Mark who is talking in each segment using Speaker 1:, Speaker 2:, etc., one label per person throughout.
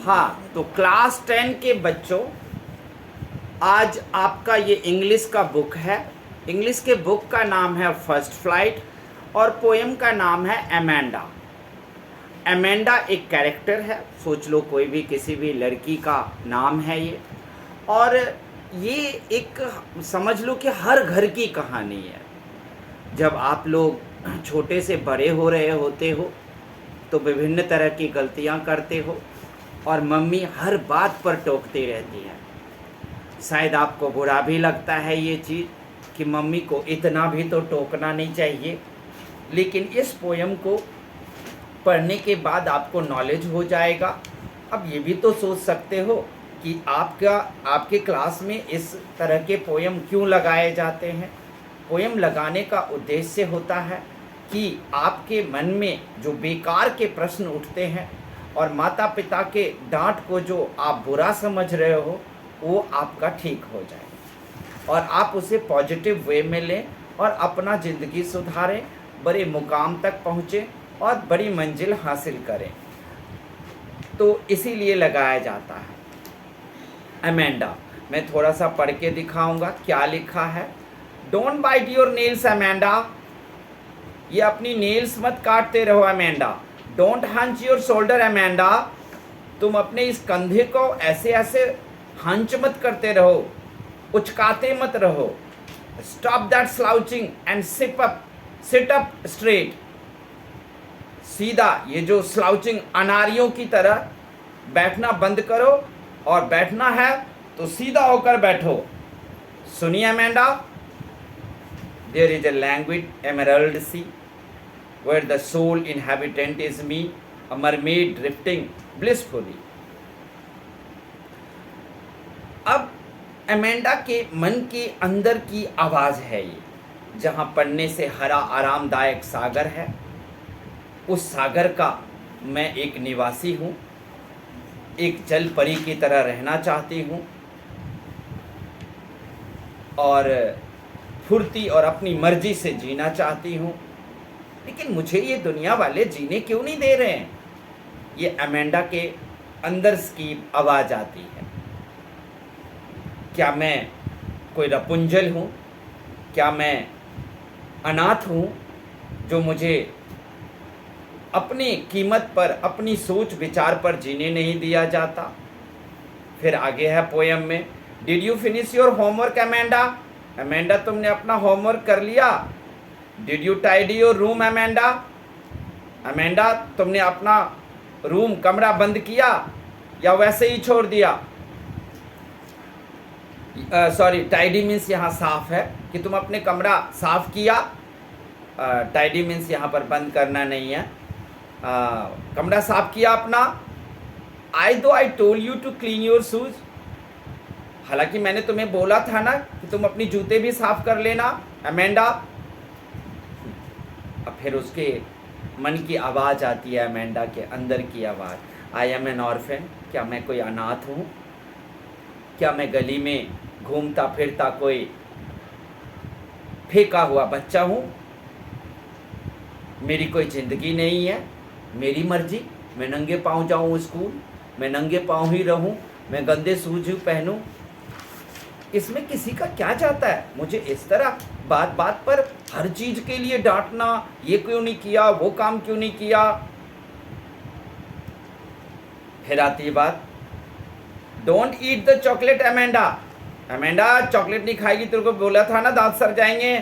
Speaker 1: हाँ, तो क्लास 10 के बच्चों, आज आपका ये इंग्लिश का बुक है। इंग्लिश के बुक का नाम है फर्स्ट फ्लाइट और पोएम का नाम है एमेंडा। एमेंडा एक कैरेक्टर है, सोच लो कोई भी किसी भी लड़की का नाम है ये। और ये एक समझ लो कि हर घर की कहानी है। जब आप लोग छोटे से बड़े हो रहे होते हो तो विभिन्न तरह की गलतियां करते हो और मम्मी हर बात पर टोकती रहती है। शायद आपको बुरा भी लगता है ये चीज़ कि मम्मी को इतना भी तो टोकना नहीं चाहिए, लेकिन इस पोएम को पढ़ने के बाद आपको नॉलेज हो जाएगा। अब ये भी तो सोच सकते हो कि आपके क्लास में इस तरह के पोएम क्यों लगाए जाते हैं। पोएम लगाने का उद्देश्य होता है कि आपके मन में जो बेकार के प्रश्न उठते हैं और माता पिता के डांट को जो आप बुरा समझ रहे हो वो आपका ठीक हो जाए और आप उसे पॉजिटिव वे में लें और अपना ज़िंदगी सुधारें, बड़े मुकाम तक पहुँचें और बड़ी मंजिल हासिल करें। तो इसीलिए लगाया जाता है एमेंडा। मैं थोड़ा सा पढ़ के दिखाऊंगा क्या लिखा है। Don't bite your nails Amanda, ये अपनी नेल्स मत काटते रहो Amanda. Don't hunch your shoulder Amanda, तुम अपने इस कंधे को ऐसे ऐसे हंच मत करते रहो, उचकाते मत रहो। Stop that slouching and sit up straight, सीधा ये जो स्लाउचिंग अनारियों की तरह बैठना बंद करो और बैठना है तो सीधा होकर बैठो। सुनिए Amanda, there is a language emerald sea where the sole inhabitant is me, a mermaid drifting blissfully। अब एमेंडा के मन के अंदर की आवाज़ है ये, जहाँ पढ़ने से हरा आरामदायक सागर है। उस सागर का मैं एक निवासी हूँ, एक जल परी की तरह रहना चाहती हूँ और फुर्ती और अपनी मर्जी से जीना चाहती हूँ, लेकिन मुझे ये दुनिया वाले जीने क्यों नहीं दे रहे हैं। ये एमेंडा के अंदर की आवाज़ आती है। क्या मैं कोई रपुंजल हूँ? क्या मैं अनाथ हूँ जो मुझे अपनी कीमत पर, अपनी सोच विचार पर जीने नहीं दिया जाता? फिर आगे है पोएम में, did you finish your homework Amanda? Amanda तुमने अपना होमवर्क कर लिया? Did you tidy your room Amanda? Amanda तुमने अपना रूम कमरा बंद किया या वैसे ही छोड़ दिया? सॉरी, टाइडी मीन्स यहाँ साफ है कि तुम अपने कमरा साफ किया। टाइडी मीन्स यहाँ पर बंद करना नहीं है। कमरा साफ किया अपना। I told you to clean your shoes, हालांकि मैंने तुम्हें बोला था ना कि तुम अपनी जूते भी साफ कर लेना एमेंडा। अब फिर उसके मन की आवाज़ आती है, एमेंडा के अंदर की आवाज़, आई एम एन ऑर्फन, क्या मैं कोई अनाथ हूँ? क्या मैं गली में घूमता फिरता कोई फेंका हुआ बच्चा हूँ? मेरी कोई ज़िंदगी नहीं है, मेरी मर्जी, मैं नंगे पाँव जाऊँ स्कूल, मैं नंगे पाँव ही रहूँ, मैं गंदे शूज ही पहनूँ? इसमें किसी का क्या जाता है? मुझे इस तरह बात बात पर हर चीज़ के लिए डांटना, ये क्यों नहीं किया, वो काम क्यों नहीं किया। फिर आती है बात, don't eat the chocolate Amanda. Amanda chocolate नहीं खाएगी, तेरे को बोला था ना दांत सड़ जाएंगे।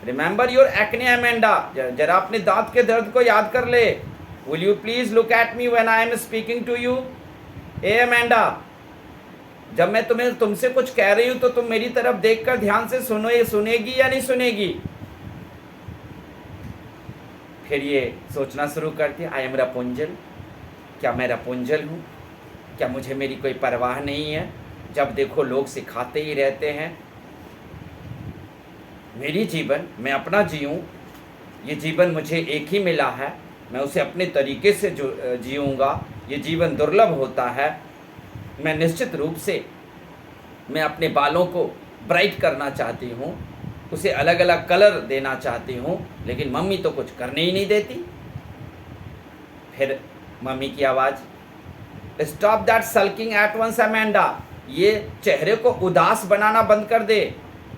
Speaker 1: रिमेंबर योर एक्ने एमेंडा, जरा अपने दांत के दर्द को याद कर ले। Will you please look at me when I am speaking to you. ए एमेंडा, जब मैं तुमसे कुछ कह रही हूं तो तुम मेरी तरफ देखकर ध्यान से सुनेगी या नहीं सुनेगी? फिर ये सोचना शुरू करती है, आई एम रपुंजल, क्या मैं रपुंजल हूँ? क्या मुझे मेरी कोई परवाह नहीं है? जब देखो लोग सिखाते ही रहते हैं। मेरी जीवन मैं अपना जीऊँ, ये जीवन मुझे एक ही मिला है, मैं उसे अपने तरीके से जीऊँगा। ये जीवन दुर्लभ होता है। मैं निश्चित रूप से मैं अपने बालों को ब्राइट करना चाहती हूँ, उसे अलग अलग कलर देना चाहती हूँ, लेकिन मम्मी तो कुछ करने ही नहीं देती। फिर मम्मी की आवाज़, stop that sulking at once Amanda, ये चेहरे को उदास बनाना बंद कर दे।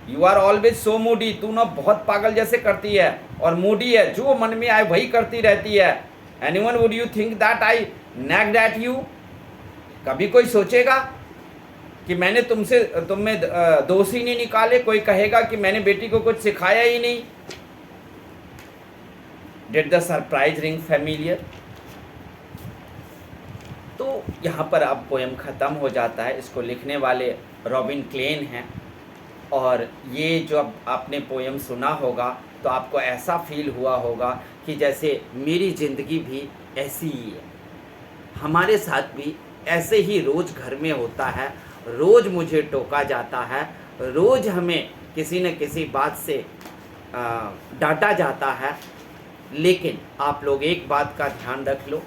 Speaker 1: You are always so moody, तू ना बहुत पागल जैसे करती है और मूडी है, जो मन में आए वही करती रहती है। Anyone would you think that I nagged at you, कभी कोई सोचेगा कि मैंने तुम में दोष ही नहीं निकाले? कोई कहेगा कि मैंने बेटी को कुछ सिखाया ही नहीं? Did the surprise ring familiar? तो यहाँ पर अब पोएम ख़त्म हो जाता है। इसको लिखने वाले रॉबिन क्लेन हैं, और ये जो अब आपने पोएम सुना होगा तो आपको ऐसा फील हुआ होगा कि जैसे मेरी ज़िंदगी भी ऐसी ही है, हमारे साथ भी ऐसे ही रोज़ घर में होता है, रोज़ मुझे टोका जाता है, रोज़ हमें किसी न किसी बात से डांटा जाता है। लेकिन आप लोग एक बात का ध्यान रख लो,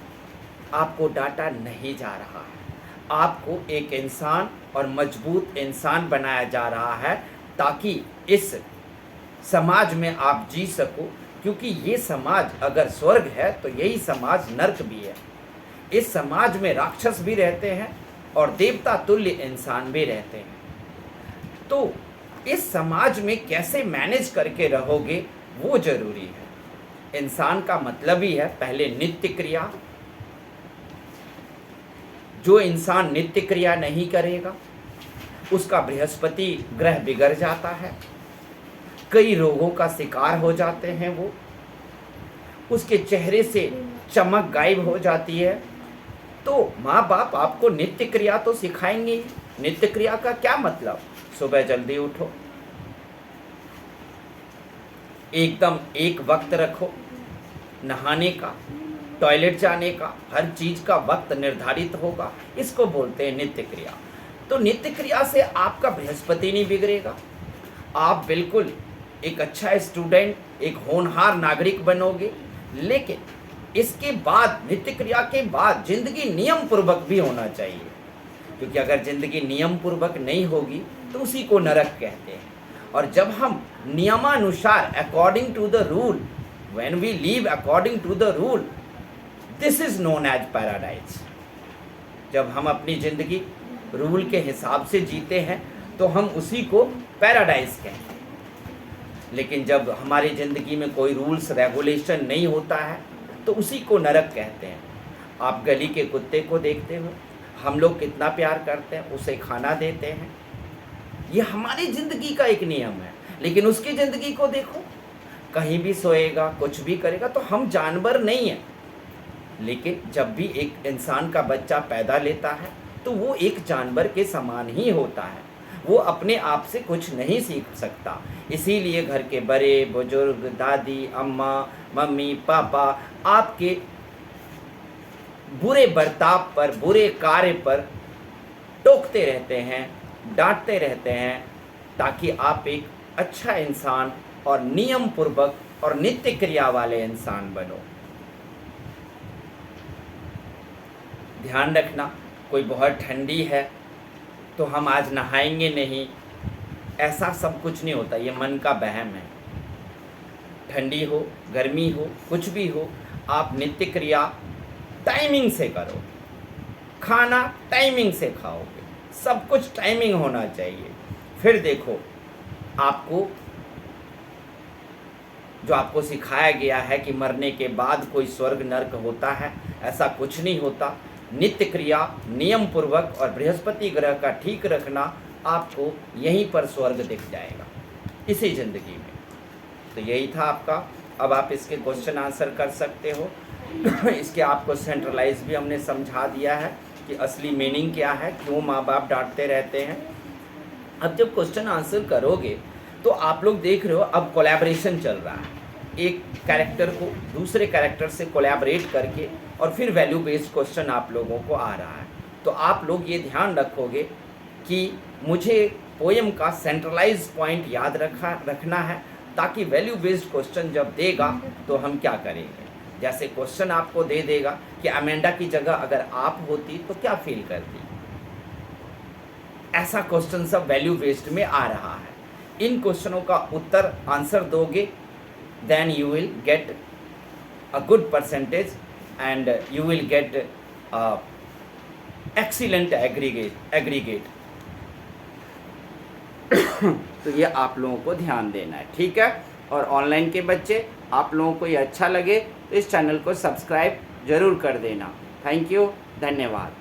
Speaker 1: आपको डांटा नहीं जा रहा है, आपको एक इंसान और मजबूत इंसान बनाया जा रहा है, ताकि इस समाज में आप जी सको। क्योंकि ये समाज अगर स्वर्ग है तो यही समाज नर्क भी है। इस समाज में राक्षस भी रहते हैं और देवता तुल्य इंसान भी रहते हैं। तो इस समाज में कैसे मैनेज करके रहोगे वो जरूरी है। इंसान का मतलब ही है पहले नित्य क्रिया। जो इंसान नित्य क्रिया नहीं करेगा उसका बृहस्पति ग्रह बिगड़ जाता है, कई रोगों का शिकार हो जाते हैं वो, उसके चेहरे से चमक गायब हो जाती है। तो माँ बाप आपको नित्य क्रिया तो सिखाएंगे ही। नित्य क्रिया का क्या मतलब? सुबह जल्दी उठो, एकदम एक वक्त रखो नहाने का, टॉयलेट जाने का, हर चीज का वक्त निर्धारित होगा, इसको बोलते हैं नित्य क्रिया। तो नित्य क्रिया से आपका बृहस्पति नहीं बिगड़ेगा, आप बिल्कुल एक अच्छा स्टूडेंट, एक होनहार नागरिक बनोगे। लेकिन इसके बाद, नित्य क्रिया के बाद जिंदगी नियम पूर्वक भी होना चाहिए, क्योंकि अगर जिंदगी नियम पूर्वक नहीं होगी तो उसी को नरक कहते हैं। और जब हम नियमानुसार, according to the rule, when we live according to the rule, this is known as paradise. जब हम अपनी जिंदगी रूल के हिसाब से जीते हैं तो हम उसी को पैराडाइज कहते हैं। लेकिन जब हमारी ज़िंदगी में कोई रूल्स रेगुलेशन नहीं होता है तो उसी को नरक कहते हैं। आप गली के कुत्ते को देखते हो, हम लोग कितना प्यार करते हैं, उसे खाना देते हैं, ये हमारी ज़िंदगी का एक नियम है। लेकिन उसकी ज़िंदगी को देखो, कहीं भी सोएगा, कुछ भी करेगा। तो हम जानवर नहीं हैं। लेकिन जब भी एक इंसान का बच्चा पैदा लेता है तो वो एक जानवर के समान ही होता है, वो अपने आप से कुछ नहीं सीख सकता। इसीलिए घर के बड़े बुजुर्ग, दादी, अम्मा, मम्मी, पापा आपके बुरे बर्ताव पर, बुरे कार्य पर टोकते रहते हैं, डांटते रहते हैं, ताकि आप एक अच्छा इंसान और नियम पूर्वक और नित्य क्रिया वाले इंसान बनो। ध्यान रखना, कोई बहुत ठंडी है तो हम आज नहाएंगे नहीं, ऐसा सब कुछ नहीं होता, ये मन का वहम है। ठंडी हो, गर्मी हो, कुछ भी हो, आप नित्य क्रिया टाइमिंग से करो, खाना टाइमिंग से खाओगे, सब कुछ टाइमिंग होना चाहिए। फिर देखो, आपको जो आपको सिखाया गया है कि मरने के बाद कोई स्वर्ग नर्क होता है, ऐसा कुछ नहीं होता। नित्य क्रिया, नियम पूर्वक और बृहस्पति ग्रह का ठीक रखना, आपको यहीं पर स्वर्ग दिख जाएगा, इसी ज़िंदगी में। तो यही था आपका। अब आप इसके क्वेश्चन आंसर कर सकते हो। इसके आपको सेंट्रलाइज भी हमने समझा दिया है कि असली मीनिंग क्या है, क्यों माँ बाप डांटते रहते हैं। अब जब क्वेश्चन आंसर करोगे तो आप लोग देख रहे हो, अब कोलैबोरेशन चल रहा है, एक कैरेक्टर को दूसरे कैरेक्टर से कोलैबोरेट करके, और फिर वैल्यू बेस्ड क्वेश्चन आप लोगों को आ रहा है। तो आप लोग ये ध्यान रखोगे कि मुझे पोएम का सेंट्रलाइज पॉइंट याद रखना है, ताकि वैल्यू बेस्ड क्वेश्चन जब देगा तो हम क्या करेंगे। जैसे क्वेश्चन आपको दे देगा कि अमेंडा की जगह अगर आप होती तो क्या फील करती, ऐसा क्वेश्चन सब वैल्यू बेस्ड में आ रहा है। इन क्वेश्चनों का उत्तर आंसर दोगे, then you will get a good percentage and you will get excellent aggregate. तो ये आप लोगों को ध्यान देना है, ठीक है। और ऑनलाइन के बच्चे, आप लोगों को ये अच्छा लगे तो इस चैनल को सब्सक्राइब ज़रूर कर देना। थैंक यू, धन्यवाद।